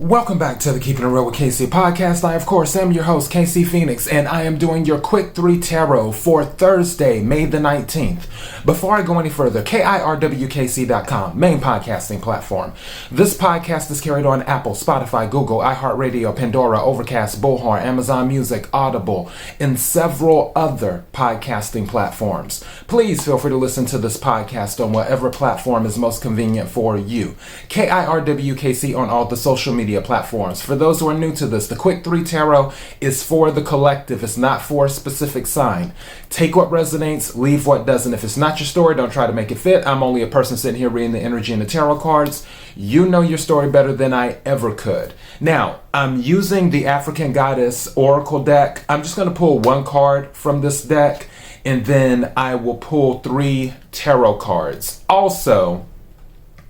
Welcome back to the Keeping It Real with KC podcast. I, of course, am your host, KC Phoenix, and I am doing your Quick 3 Tarot for Thursday, May the 19th. Before I go any further, KIRWKC.com, main podcasting platform. This podcast is carried on Apple, Spotify, Google, iHeartRadio, Pandora, Overcast, Bullhorn, Amazon Music, Audible, and several other podcasting platforms. Please feel free to listen to this podcast on whatever platform is most convenient for you. KIRWKC on all the social media platforms. For those who are new to this, the Quick 3 Tarot is for the collective. It's not for a specific sign. Take what resonates, leave what doesn't. If it's not your story, don't try to make it fit. I'm only a person sitting here reading the energy and the tarot cards. You know your story better than I ever could. Now, I'm using the African Goddess Oracle deck. I'm just going to pull one card from this deck, and then I will pull 3 tarot cards. Also,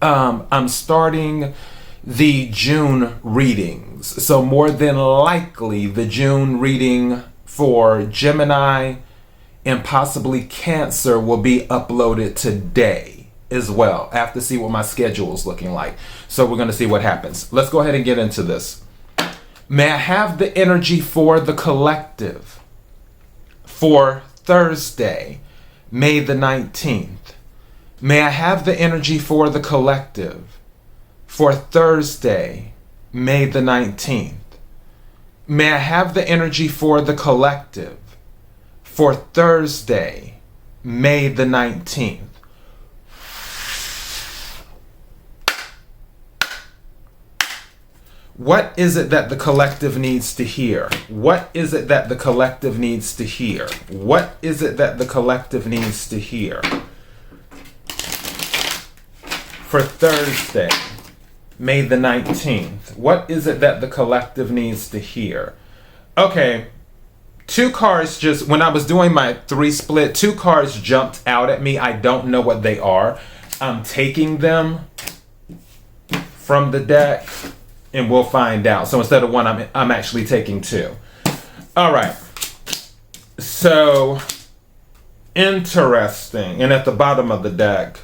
I'm starting the June readings. So more than likely, the June reading for Gemini and possibly Cancer will be uploaded today as well. I have to see what my schedule is looking like. So we're going to see what happens. Let's go ahead and get into this. May I have the energy for the collective for Thursday, May the 19th? May I have the energy for the collective for Thursday, May the 19th? May I have the energy for the collective for Thursday, May the 19th? What is it that the collective needs to hear? What is it that the collective needs to hear? What is it that the collective needs to hear for Thursday, May the 19th? What is it that the collective needs to hear? Okay, 2 cards just, when I was doing my 3 split, 2 cards jumped out at me. I don't know what they are. I'm taking them from the deck and we'll find out. So instead of 1, I'm actually taking 2. All right. So, interesting. And at the bottom of the deck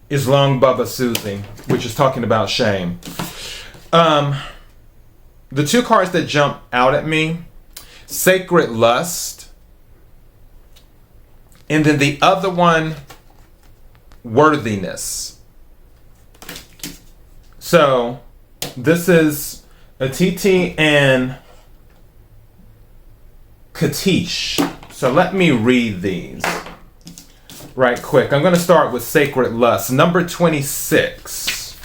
is Long Bubba Susie, which is talking about shame. The 2 cards that jump out at me, Sacred Lust, and then the other one, Worthiness. So this is Atiti and Katish. So let me read these right quick. I'm going to start with Sacred Lust, number 26.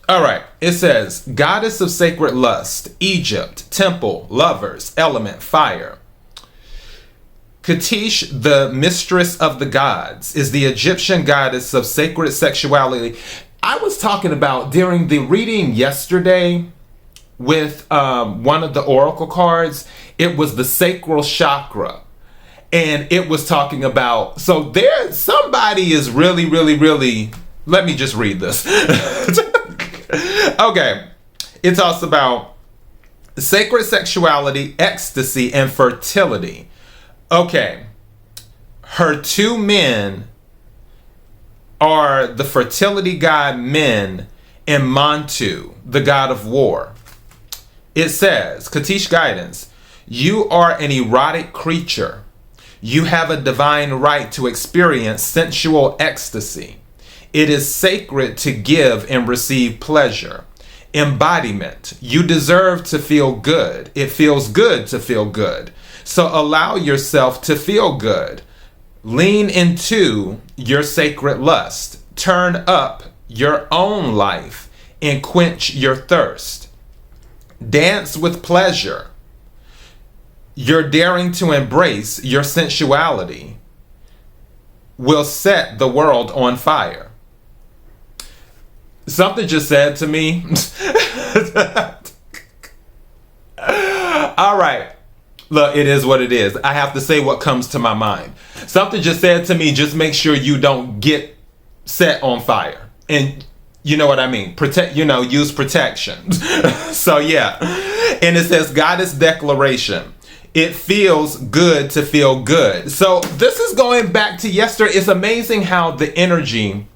All right, it says, Goddess of Sacred Lust, Egypt, Temple, Lovers, Element, Fire. Katish, the Mistress of the Gods, is the Egyptian goddess of sacred sexuality. I was talking about during the reading yesterday with one of the oracle cards, it was the sacral chakra. And it was talking about, so there, somebody is really, let me just read this. Okay. It talks about sacred sexuality, ecstasy, and fertility. Okay. Her 2 men are the fertility god Men and Mantu, the god of war. It says, Katish guidance, you are an erotic creature. You have a divine right to experience sensual ecstasy. It is sacred to give and receive pleasure. Embodiment, you deserve to feel good. It feels good to feel good. So allow yourself to feel good. Lean into your sacred lust. Turn up your own life and quench your thirst. Dance with pleasure. You're daring to embrace your sensuality will set the world on fire. Something just said to me. All right. Look, it is what it is. I have to say what comes to my mind. Something just said to me, just make sure you don't get set on fire. And you know what I mean? Use protection. So yeah. And it says, Goddess declaration. It feels good to feel good. So this is going back to yesterday. It's amazing how the energy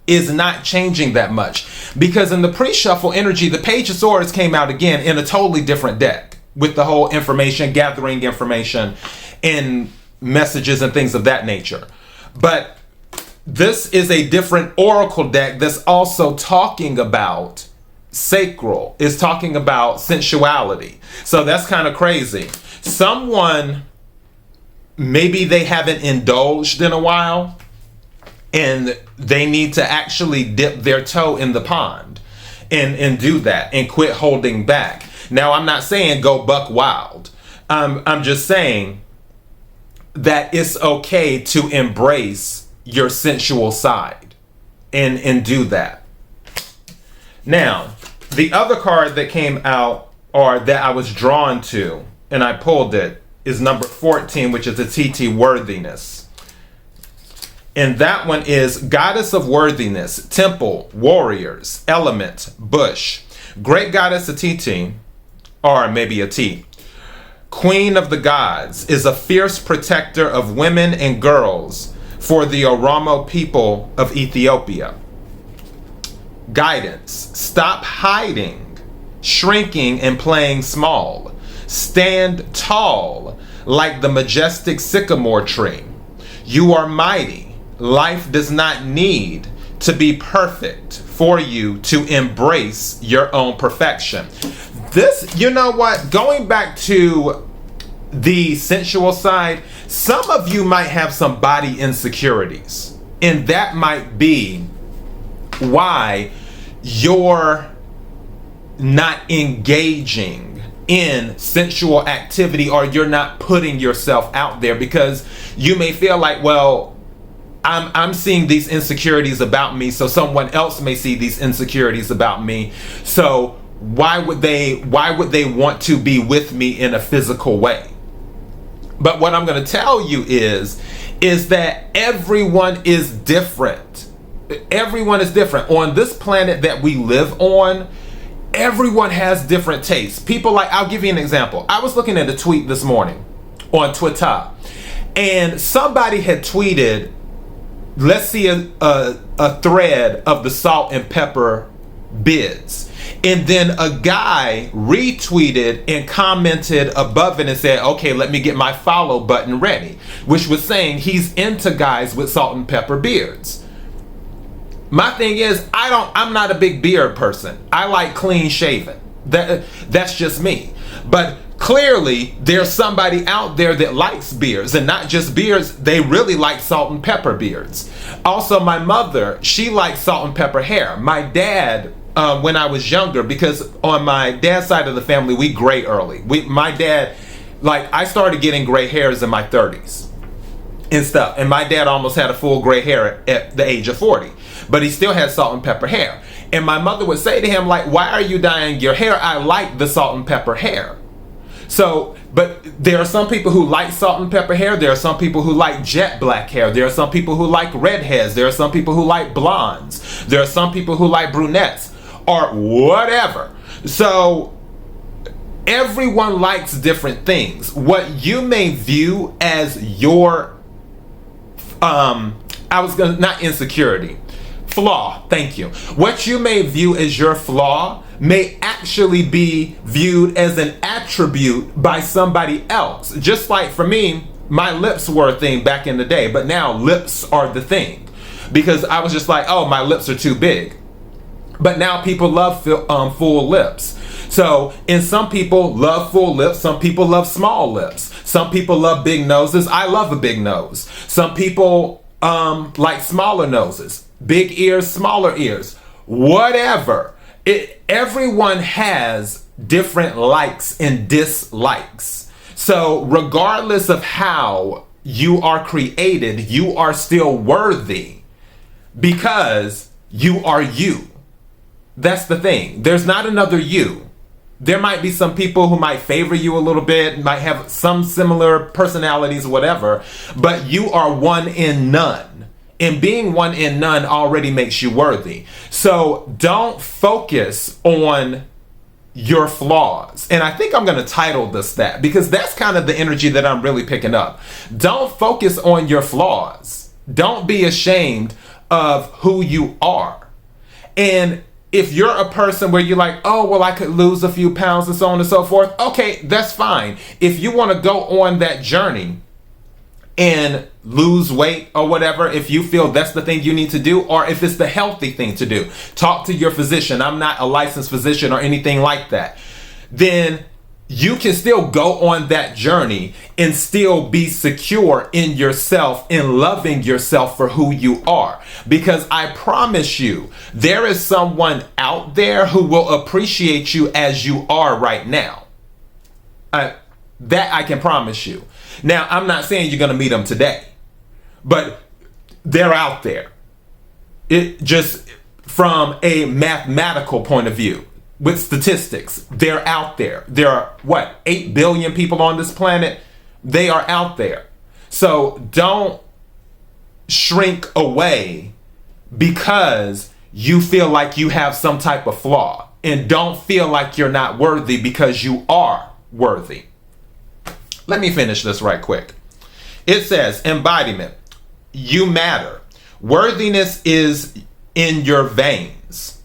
is not changing that much, because in the pre-shuffle energy, the Page of Swords came out again in a totally different deck with the whole information, gathering information and messages and things of that nature. But this is a different oracle deck that's also talking about sacral, is talking about sensuality. So that's kind of crazy. Someone, maybe they haven't indulged in a while and they need to actually dip their toe in the pond and do that and quit holding back. Now, I'm not saying go buck wild. I'm just saying that it's okay to embrace your sensual side and do that. Now, the other card that came out, or that I was drawn to, and I pulled it, is number 14, which is a TT Worthiness. And that one is Goddess of Worthiness, Temple, Warriors, Element, Bush. Great Goddess of TT, or maybe a T. Queen of the Gods, is a fierce protector of women and girls for the Oromo people of Ethiopia. Guidance, stop hiding, shrinking, and playing small. Stand tall like the majestic sycamore tree. You are mighty. Life does not need to be perfect for you to embrace your own perfection. This, you know what, going back to the sensual side, some of you might have some body insecurities, and that might be why you're not engaging in sensual activity, or you're not putting yourself out there, because you may feel like, well, I'm seeing these insecurities about me, so someone else may see these insecurities about me. So why would they want to be with me in a physical way? But what I'm going to tell you is that everyone is different. Everyone is different. On this planet that we live on, everyone has different tastes. People like, I'll give you an example. I was looking at a tweet this morning on Twitter, and somebody had tweeted, let's see a thread of the salt and pepper bids. And then a guy retweeted and commented above it and said, okay, let me get my follow button ready, which was saying he's into guys with salt and pepper beards. My thing is, I'm not a big beard person. I like clean shaven. That's just me. But clearly there's somebody out there that likes beards, and not just beards, they really like salt and pepper beards. Also, my mother, she likes salt and pepper hair. My dad, when I was younger, because on my dad's side of the family, we gray early. My dad, I started getting gray hairs in my 30s and stuff. And my dad almost had a full gray hair at the age of 40, but he still had salt and pepper hair. And my mother would say to him, why are you dyeing your hair? I like the salt and pepper hair. So, but there are some people who like salt and pepper hair. There are some people who like jet black hair. There are some people who like redheads. There are some people who like blondes. There are some people who like brunettes or whatever. So everyone likes different things. What you may view as your, not insecurity, flaw, thank you. What you may view as your flaw may actually be viewed as an attribute by somebody else. Just like for me, my lips were a thing back in the day, but now lips are the thing. Because I was just like, oh, my lips are too big. But now people love full lips. So, and some people love full lips, some people love small lips. Some people love big noses. I love a big nose. Some people like smaller noses. Big ears, smaller ears, whatever. Everyone has different likes and dislikes. So regardless of how you are created, you are still worthy because you are you. That's the thing. There's not another you. There might be some people who might favor you a little bit, might have some similar personalities, whatever, but you are one in none. And being one in none already makes you worthy. So don't focus on your flaws. And I think I'm going to title this that, because that's kind of the energy that I'm really picking up. Don't focus on your flaws. Don't be ashamed of who you are. And if you're a person where you're like, oh, well, I could lose a few pounds and so on and so forth, okay, that's fine. If you want to go on that journey and lose weight or whatever, if you feel that's the thing you need to do, or if it's the healthy thing to do, talk to your physician. I'm not a licensed physician or anything like that. Then you can still go on that journey and still be secure in yourself and loving yourself for who you are. Because I promise you, there is someone out there who will appreciate you as you are right now. That I can promise you. Now, I'm not saying you're going to meet them today, but they're out there. It just from a mathematical point of view, with statistics, they're out there. There are, 8 billion people on this planet? They are out there. So don't shrink away because you feel like you have some type of flaw. And don't feel like you're not worthy because you are worthy. Let me finish this right quick. It says, embodiment, you matter. Worthiness is in your veins.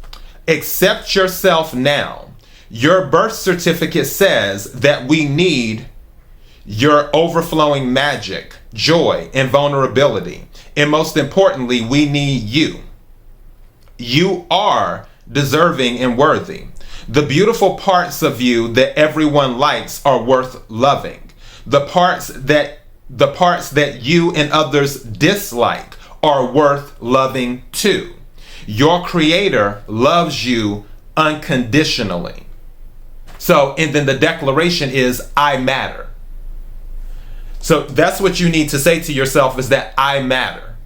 Accept yourself now. Your birth certificate says that we need your overflowing magic, joy, and vulnerability. And most importantly, we need you. You are deserving and worthy. The beautiful parts of you that everyone likes are worth loving. The parts that you and others dislike are worth loving too. Your creator loves you unconditionally. So, and then the declaration is, I matter. So that's what you need to say to yourself, is that I matter.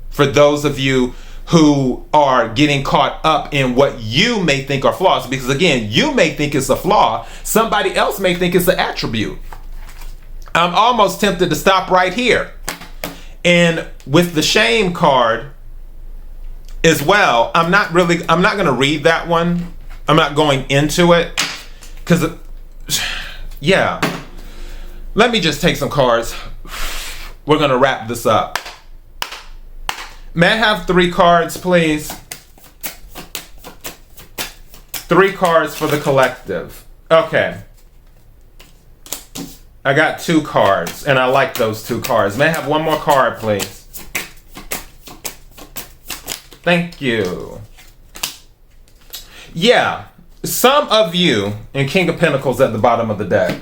For those of you who are getting caught up in what you may think are flaws, because again, you may think it's a flaw, somebody else may think it's an attribute. I'm almost tempted to stop right here. And with the shame card as well, I'm not going to read that one. I'm not going into it because, yeah. Let me just take some cards. We're going to wrap this up. May I have 3 cards, please? 3 cards for the collective. Okay. I got 2 cards, and I like those 2 cards. May I have 1 more card, please? Thank you. Yeah, some of you, and King of Pentacles at the bottom of the deck.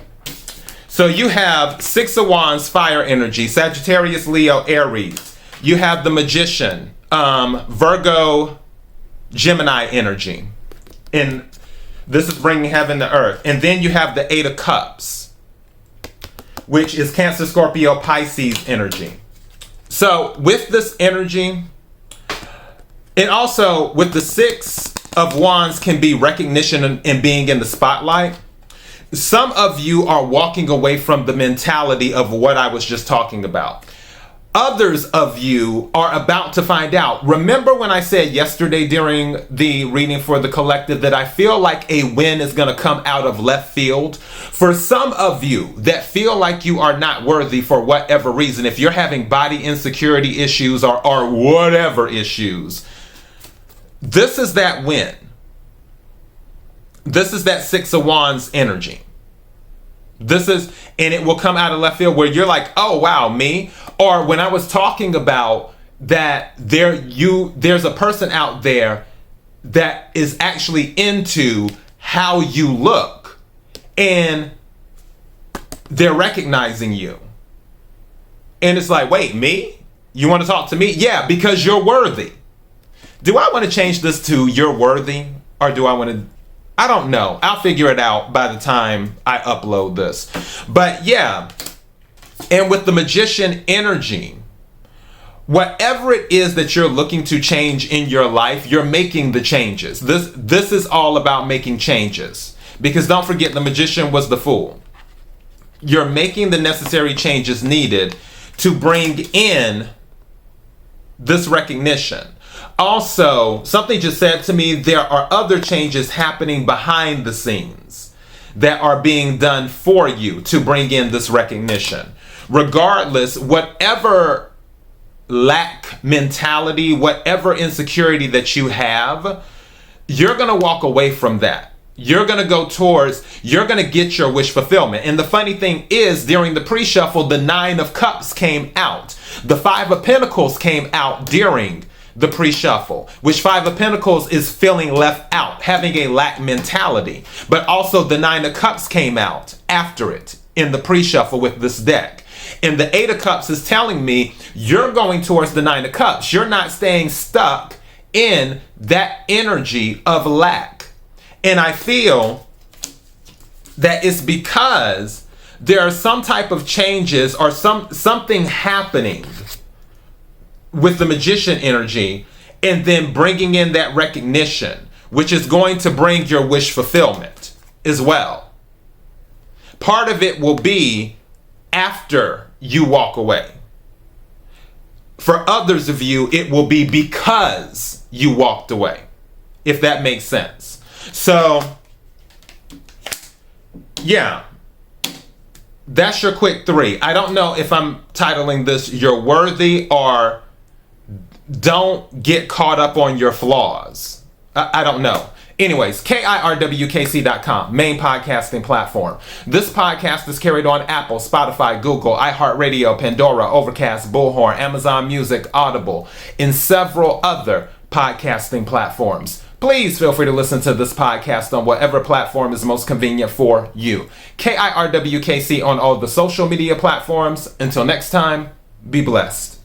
So you have 6 of Wands, fire energy, Sagittarius, Leo, Aries. You have the Magician, Virgo, Gemini energy. And this is bringing heaven to earth. And then you have the 8 of Cups, which is Cancer, Scorpio, Pisces energy. So with this energy, and also with the 6 of Wands can be recognition and being in the spotlight. Some of you are walking away from the mentality of what I was just talking about. Others of you are about to find out. Remember when I said yesterday during the reading for the collective that I feel like a win is going to come out of left field? For some of you that feel like you are not worthy for whatever reason, if you're having body insecurity issues or whatever issues, this is that win. This is that 6 of Wands energy. This is, and it will come out of left field where you're like, oh wow, me? Or when I was talking about that there's a person out there that is actually into how you look and they're recognizing you. And it's like, wait, me? You want to talk to me? Yeah, because you're worthy. Do I want to change this to you're worthy? Or do I want to, I don't know. I'll figure it out by the time I upload this. But yeah, and with the Magician energy, whatever it is that you're looking to change in your life, you're making the changes. This is all about making changes. Because don't forget, the Magician was the Fool. You're making the necessary changes needed to bring in this recognition. Also, something just said to me, there are other changes happening behind the scenes that are being done for you to bring in this recognition. Regardless, whatever lack mentality, whatever insecurity that you have, you're going to walk away from that. You're going to go towards, you're going to get your wish fulfillment. And the funny thing is, during the pre-shuffle, the 9 of Cups came out. The 5 of Pentacles came out during the pre-shuffle, which 5 of Pentacles is feeling left out, having a lack mentality. But also the 9 of Cups came out after it in the pre-shuffle with this deck. And the 8 of Cups is telling me you're going towards the 9 of Cups. You're not staying stuck in that energy of lack. And I feel that it's because there are some type of changes or something happening with the Magician energy, and then bringing in that recognition, which is going to bring your wish fulfillment as well. Part of it will be after you walk away. For others of you, it will be because you walked away, if that makes sense. So, yeah, that's your quick 3. I don't know if I'm titling this You're Worthy or Don't Get Caught Up on Your Flaws. I don't know. Anyways, KIRWKC.com, main podcasting platform. This podcast is carried on Apple, Spotify, Google, iHeartRadio, Pandora, Overcast, Bullhorn, Amazon Music, Audible, and several other podcasting platforms. Please feel free to listen to this podcast on whatever platform is most convenient for you. KIRWKC on all the social media platforms. Until next time, be blessed.